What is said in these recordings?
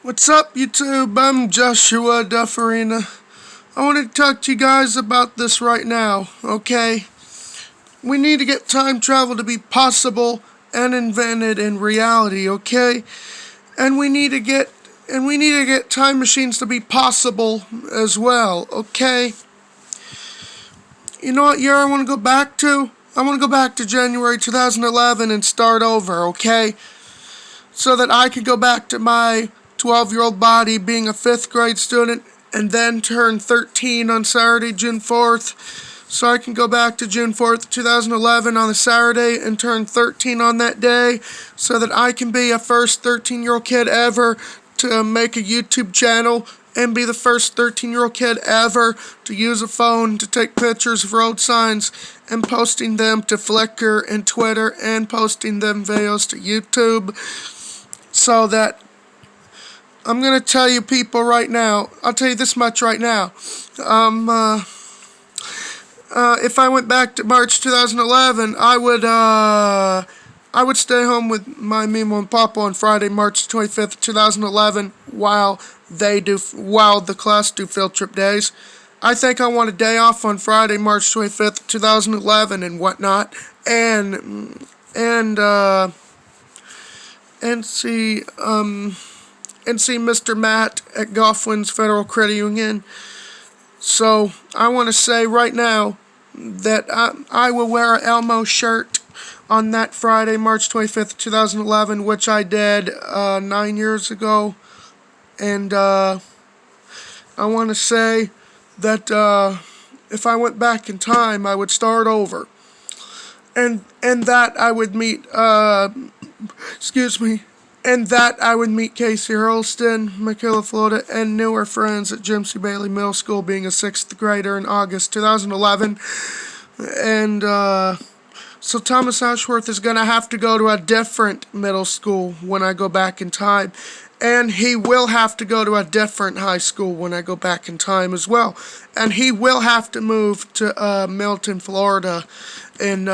What's up, YouTube? I'm Joshua Dufferina. I want to talk to you guys about this right now, okay? We need to get time travel to be possible and invented in reality, okay? And we need to get time machines to be possible as well, okay? You know what year I want to go back to? I want to go back to January 2011 and start over, okay? So that I could go back to my 12-year-old body being a 5th grade student and then turn 13 on Saturday, June 4th. So I can go back to June 4th, 2011 on a Saturday and turn 13 on that day so that I can be a first 13-year-old kid ever to make a YouTube channel and be the first 13-year-old kid ever to use a phone to take pictures of road signs and posting them to Flickr and Twitter and posting them videos to YouTube. So that I'm going to tell you people right now, I'll tell you this much right now. If I went back to March 2011, I would stay home with my Mimo and Papa on Friday, March 25th, 2011, while the class do field trip days. I think I want a day off on Friday, March 25th, 2011 and whatnot, and see Mr. Matt at Goffwin's Federal Credit Union. So I want to say right now that I will wear an Elmo shirt on that Friday, March 25th, 2011, which I did 9 years ago. And I want to say that if I went back in time, I would start over. And that I would meet, and that I would meet Casey Hurlston, Michaela Florida, and newer friends at Jim C. Bailey Middle School, being a 6th grader in August 2011. And so Thomas Ashworth is going to have to go to a different middle school when I go back in time. And he will have to go to a different high school when I go back in time as well. And he will have to move to Milton, Florida in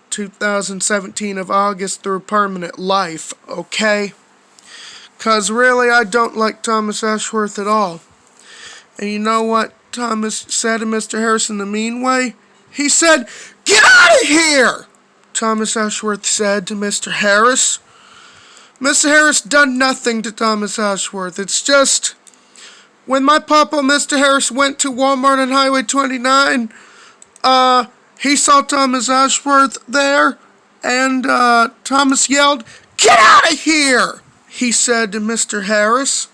2017 of August through permanent life, okay? Because really, I don't like Thomas Ashworth at all. And you know what Thomas said to Mr. Harris in the mean way? He said, "Get out of here!" Thomas Ashworth said to Mr. Harris. Mr. Harris done nothing to Thomas Ashworth. It's just, when my papa, Mr. Harris, went to Walmart on Highway 29, he saw Thomas Ashworth there, and Thomas yelled, "Get out of here!" he said to Mr. Harris.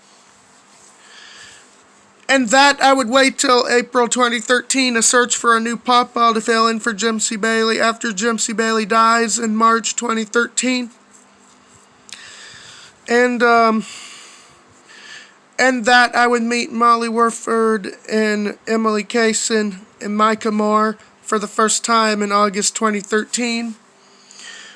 And that I would wait till April 2013 to search for a new papa to fill in for Jim C. Bailey after Jim C. Bailey dies in March 2013. And that I would meet Molly Werford and Emily Kaysen and Micah Moore for the first time in August 2013.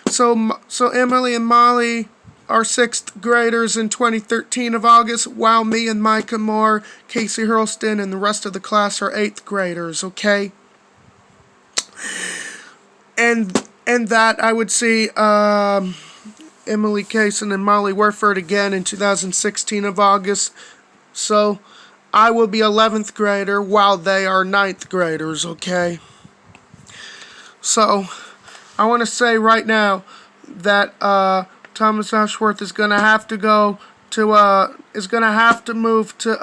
So Emily and Molly are 6th graders in 2013 of August, while me and Micah Moore, Casey Hurlston, and the rest of the class are 8th graders, okay? And that I would see Emily Kaysen and Molly Werford again in 2016 of August. So I will be 11th grader while they are 9th graders, okay? So I want to say right now that Thomas Ashworth is going to have to move to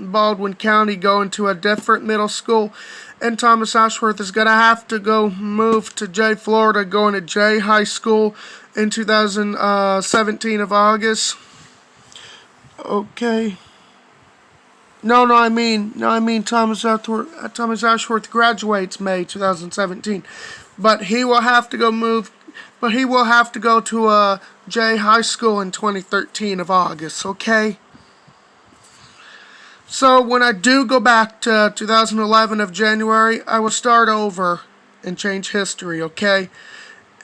Baldwin County, go into a different middle school. And Thomas Ashworth is going to have to go move to Jay, Florida, going to Jay High School in 2017 of August. Okay. I mean Thomas Ashworth graduates May 2017. But he will have to go to Jay High School in 2013 of August, okay? So when I do go back to 2011 of January, I will start over and change history, okay?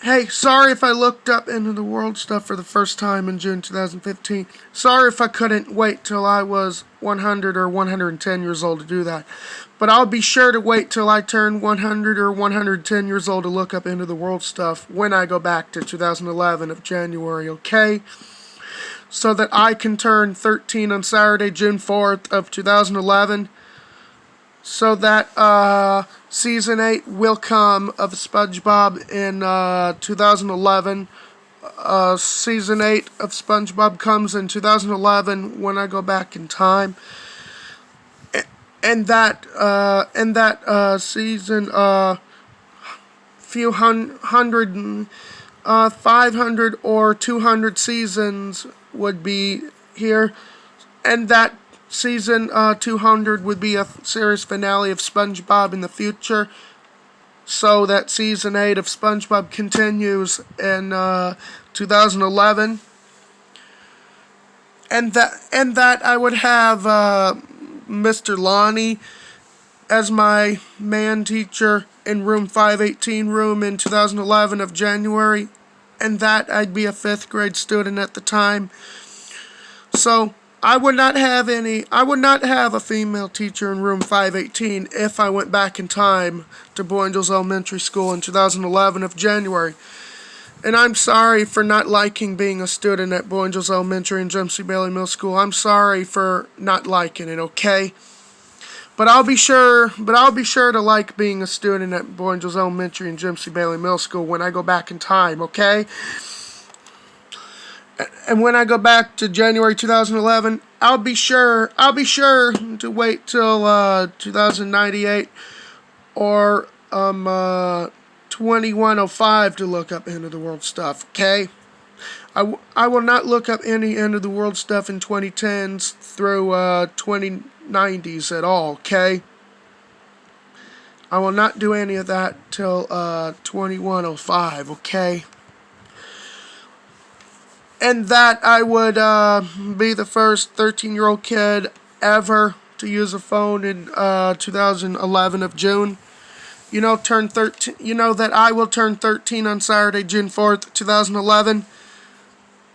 Hey, sorry if I looked up into the world stuff for the first time in June 2015. Sorry if I couldn't wait till I was 100 or 110 years old to do that. But I'll be sure to wait till I turn 100 or 110 years old to look up into the world stuff when I go back to 2011 of January, okay? so that I can turn 13 on Saturday, June 4th of 2011, so that season 8 will come of SpongeBob in 2011. Season 8 of SpongeBob comes in 2011 when I go back in time. And that season, few hundred, 500 or 200 seasons would be here, and that season 200 would be a series finale of SpongeBob in the future. So that season 8 of SpongeBob continues in 2011, and that I would have Mr. Lonnie as my man teacher in room 518 room in 2011 of January, and that I'd be a 5th grade student at the time. So I would not have a female teacher in room 518 if I went back in time to Boy Angels Elementary School in 2011 of January. And I'm sorry for not liking being a student at Boy Angels Elementary and James C. Bailey Middle School. I'm sorry for not liking it, okay? But I'll be sure to like being a student at Boy Angels Elementary and James C. Bailey Middle School when I go back in time, okay? And when I go back to January 2011, I'll be sure to wait till 2098 or 2105 to look up end of the world stuff, okay? I will not look up any end of the world stuff in 2010s through 2090s at all, okay? I will not do any of that till 2105, okay? And that I would be the first 13-year-old kid ever to use a phone in 2011 of June. Turn 13. You know that I will turn 13 on Saturday, June 4th, 2011.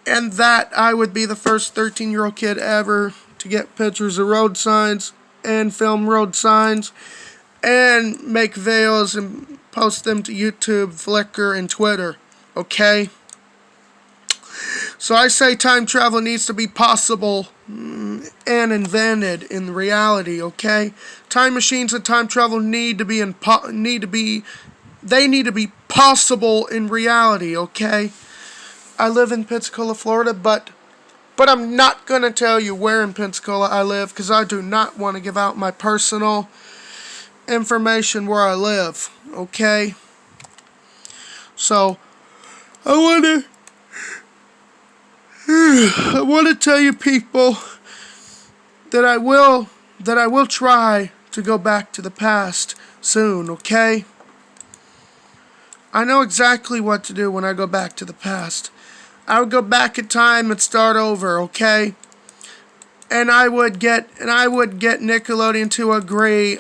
And that I would be the first 13-year-old kid ever to get pictures of road signs and film road signs and make videos and post them to YouTube, Flickr, and Twitter. Okay? So I say time travel needs to be possible and invented in reality, okay? Time machines and time travel need to be possible in reality, okay? I live in Pensacola, Florida, but I'm not going to tell you where in Pensacola I live because I do not want to give out my personal information where I live, okay? So I want to tell you people that I will try to go back to the past soon, okay? I know exactly what to do when I go back to the past. I would go back in time and start over, okay? And I would get Nickelodeon to agree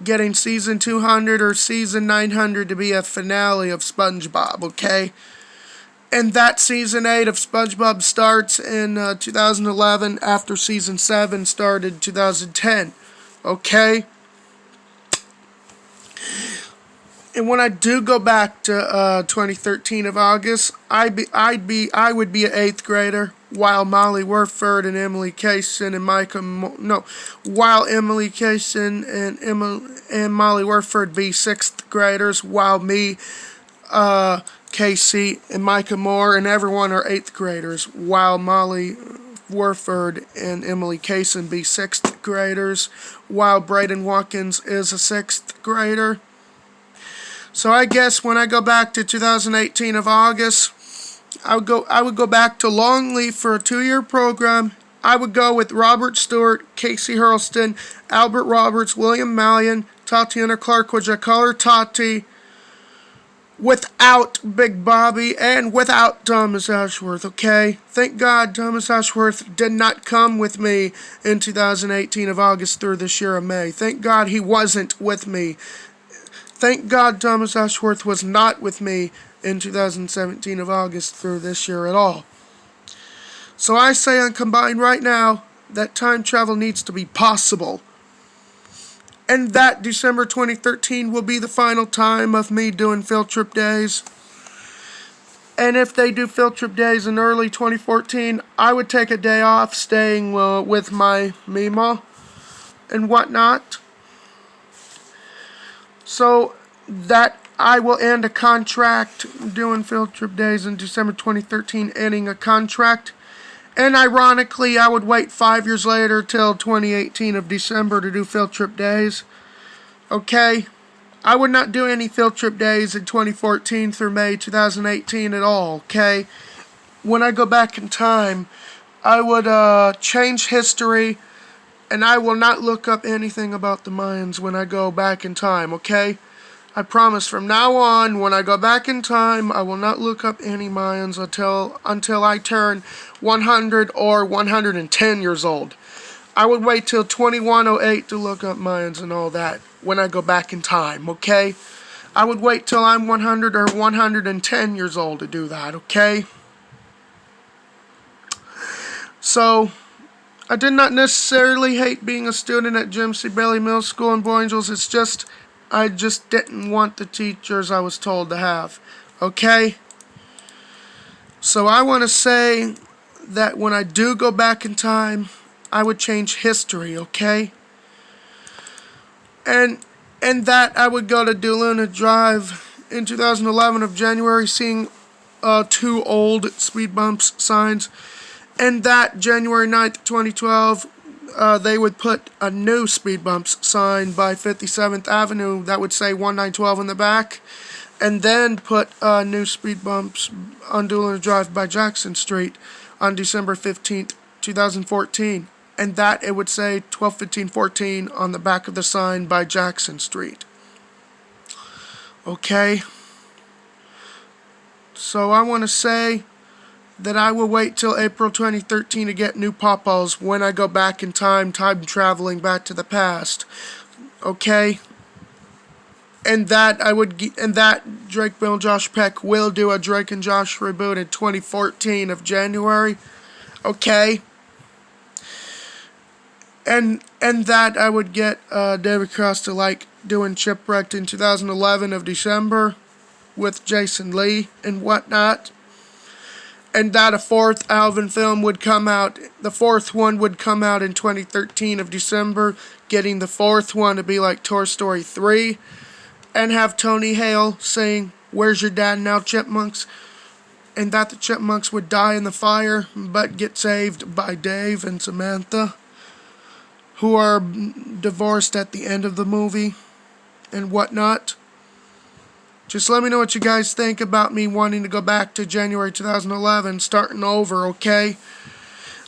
getting season 200 or season 900 to be a finale of SpongeBob, okay? And that season 8 of SpongeBob starts in 2011 after season 7 started in 2010. Okay? And when I do go back to 2013 of August, I would be an 8th grader while Molly Werford and Emily Kaysen and while Emily Kaysen and Molly Werford be 6th graders, while me, Casey and Micah Moore and everyone are 8th graders, while Molly Werford and Emily Kaysen be 6th graders, while Braden Watkins is a 6th grader. So I guess when I go back to 2018 of August, I would go back to Longleaf for a 2-year program. I would go with Robert Stewart, Casey Hurlston, Albert Roberts, William Mallion, Tatiana Clark, which I call her Tati, without Big Bobby and without Thomas Ashworth, okay? Thank God Thomas Ashworth did not come with me in 2018 of August through this year of May. Thank God he wasn't with me. Thank God Thomas Ashworth was not with me in 2017 of August through this year at all. So I say on Combine right now that time travel needs to be possible. And that December 2013 will be the final time of me doing field trip days. And if they do field trip days in early 2014, I would take a day off staying with my Mima and whatnot. So that I will end a contract doing field trip days in December 2013, ending a contract. And ironically, I would wait 5 years later till 2018 of December to do field trip days. Okay? I would not do any field trip days in 2014 through May 2018 at all, okay? When I go back in time, I would change history, and I will not look up anything about the Mayans when I go back in time, okay? I promise from now on, when I go back in time, I will not look up any Mayans until I turn 100 or 110 years old. I would wait till 2108 to look up Mayans and all that when I go back in time, okay? I would wait till I'm 100 or 110 years old to do that, okay? So, I did not necessarily hate being a student at Jim C. Bailey Middle School in Boy Angels. It's just, I just didn't want the teachers I was told to have, okay? So I want to say that when I do go back in time, I would change history, okay? And that I would go to DeLuna Drive in 2011 of January, seeing 2 old speed bumps signs. And that January 9th, 2012, they would put a new speed bumps sign by 57th Avenue that would say 1912 in the back. And then put new speed bumps on DeLuna Drive by Jackson Street on December 15th, 2014. And that it would say 121514 on the back of the sign by Jackson Street. Okay? So I want to say that I will wait till April 2013 to get new pawpaws when I go back in time traveling back to the past. Okay? And that Drake, Bill, and Josh Peck will do a Drake and Josh reboot in 2014 of January. Okay? And that I would get David Cross to like doing Chipwrecked in 2011 of December with Jason Lee and whatnot. And that a 4th Alvin film would come out. The 4th one would come out in 2013 of December, getting the 4th one to be like Toy Story 3. And have Tony Hale saying, "Where's your dad now, Chipmunks?" And that the Chipmunks would die in the fire, but get saved by Dave and Samantha, who are divorced at the end of the movie and whatnot. Just let me know what you guys think about me wanting to go back to January 2011, starting over, okay?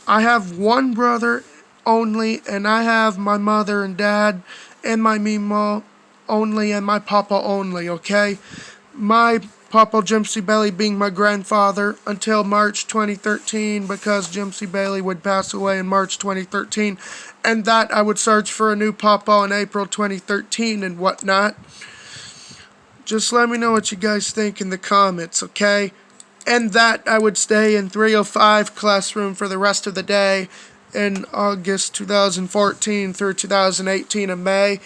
I have one brother only, and I have my mother and dad, and my Mima only, and my papa only, okay? My papa, Jim C. Bailey, being my grandfather until March 2013, because Jim C. Bailey would pass away in March 2013, and that I would search for a new papa in April 2013 and whatnot. Just let me know what you guys think in the comments, okay? And that I would stay in 305 classroom for the rest of the day in August 2014 through 2018 in May,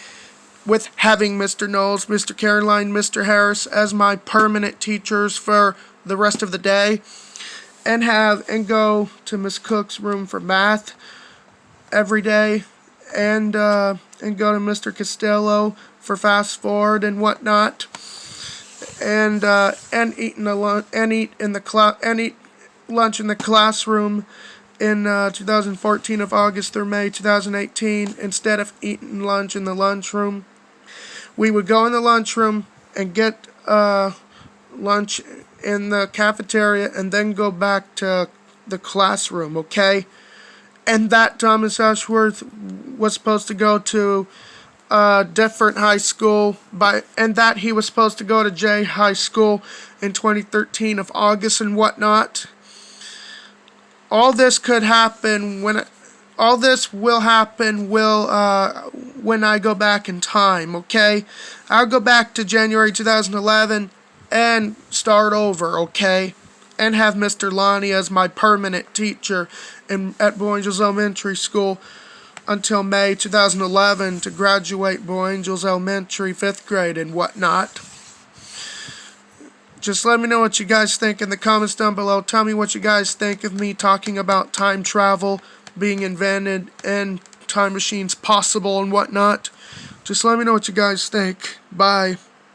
with having Mr. Knowles, Mr. Caroline, Mr. Harris as my permanent teachers for the rest of the day, and go to Miss Cook's room for math every day, and go to Mr. Costello for fast forward and whatnot, and eat lunch in the classroom in 2014 of August through May 2018 instead of eating lunch in the lunchroom. We would go in the lunchroom and get lunch in the cafeteria and then go back to the classroom, okay? And that Thomas Ashworth was supposed to go to a different high school, and that he was supposed to go to J High School in 2013 of August and whatnot. All this could happen when I go back in time, okay? I'll go back to January 2011 and start over, okay? And have Mr. Lonnie as my permanent teacher at Boy Angels Elementary School until May 2011 to graduate Boy Angels Elementary 5th grade and whatnot. Just let me know what you guys think in the comments down below. Tell me what you guys think of me talking about time travel being invented and time machines possible and whatnot. Just let me know what you guys think. Bye.